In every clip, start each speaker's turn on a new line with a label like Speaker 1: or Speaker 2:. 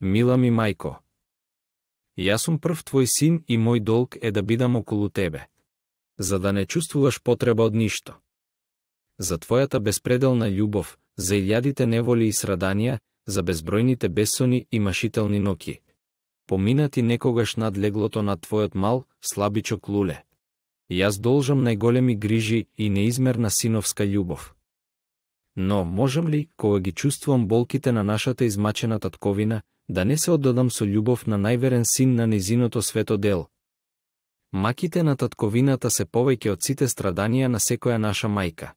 Speaker 1: Мила ми майко. Јас сум прв твој син и мој долг е да бидам околу тебе. За да не чувствуваш потреба од ништо. За твојата безпределна љубов, за илјадите неволи и страданија, за безбројните бесони и машителни ноќи. Поминати некогаш над леглото на твојот мал, слабичок луле. Јас должам најголеми грижи и неизмерна синовска љубов. Но можам ли, кога ги чувствувам болките на нашата измачена татковина, да не се оддадам со љубов на најверен син на незиното свето дел? Маките на татковината се повеќе од сите страданија на секоја наша мајка.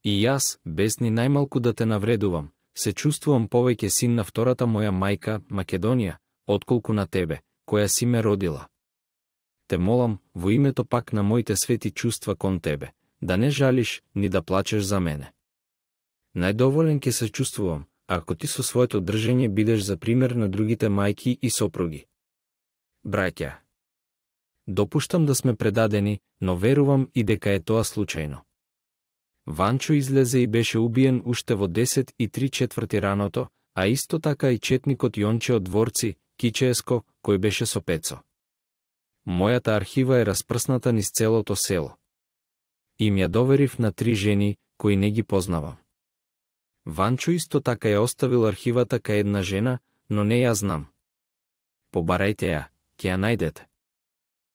Speaker 1: И јас, без ни најмалку да те навредувам, се чувствувам повеќе син на втората моја мајка, Македонија, отколку на тебе, која си ме родила. Те молам, во името пак на моите свети чувства кон тебе, да не жалиш, ни да плачеш за мене. Најдоволен ке се чувствувам, ако ти со своето држење бидеш за пример на другите мајки и сопруги. Браќа, допуштам да сме предадени, но верувам и дека е тоа случајно. Ванчо излезе и беше убиен уште во 10:03 раното, а исто така и четникот Јонче од Дворци, Кичееско, кој беше со Пецо. Мојата архива е распрсната низ целото село. Им ја доверив на 3 жени, кои не ги познавам. Ванчо исто така ја оставил архивата кај една жена, но не ја знам. Побарајте ја, ќе ја најдете.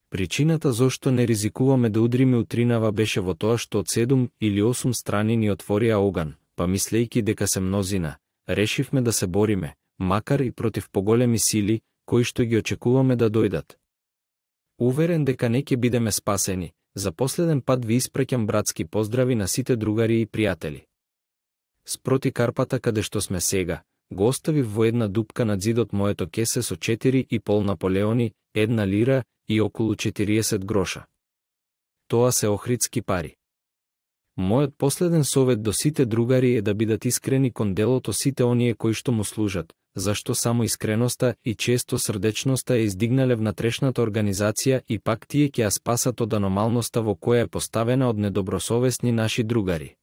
Speaker 1: Причината зошто не ризикуваме да удриме утринава беше во тоа што од 7 или 8 страни ни отворија оган, па мислејќи дека се мнозина, решивме да се бориме, макар и против поголеми сили, кои што ги очекуваме да дојдат. Уверен дека не ќе бидеме спасени, за последен пат ви испраќам братски поздрави на сите другари и пријатели. Спроти карпата каде што сме сега, го оставив во една дупка над зидот моето кесе со 4,5 наполеони, 1 лира и околу 40 гроша. Тоа се охридски пари. Мојот последен совет до сите другари е да бидат искрени кон делото сите оние кои што му служат, зашто само искреноста и често срдечноста е издигнале внатрешната организација и пак тие ќе ја спасат од аномалноста во која е поставена од недобросовесни наши другари.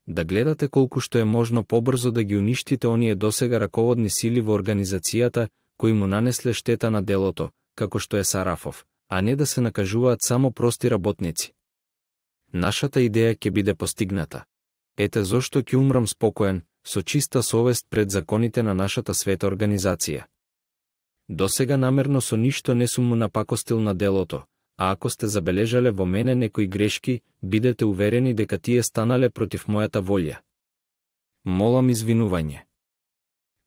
Speaker 1: Да гледате колку што е можно побрзо да ги уништите оние досега раководни сили во организацијата, кои му нанесле штета на делото, како што е Сарафов, а не да се накажуваат само прости работници. Нашата идеја ќе биде постигната. Ете зошто ќе умрам спокоен, со чиста совест пред законите на нашата света организација. Досега намерно со ништо не сум му напакостил на делото, а ако сте забележале во мене некои грешки, бидете уверени дека тие станале против мојата волја. Молам извинување.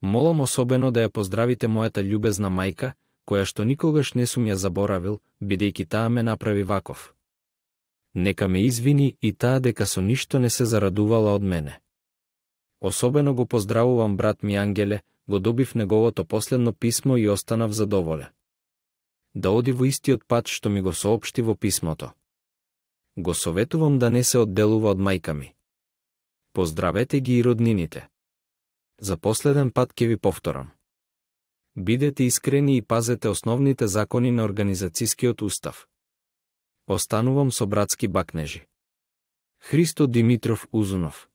Speaker 1: Молам особено да ја поздравите мојата љубезна мајка, која што никогаш не сум ја заборавил, бидејќи таа ме направи ваков. Нека ме извини и таа дека со ништо не се зарадувала од мене. Особено го поздравувам брат ми Ангеле, го добив неговото последно писмо и останав задоволен. Да оди во истиот пат што ми го соопшти во писмото. Го советувам да не се одделува од мајка ми. Поздравете ги и роднините. За последен пат ќе ви повторам. Бидете искрени и пазете основните закони на организацијскиот устав. Останувам со братски бакнежи. Христо Димитров Узунов.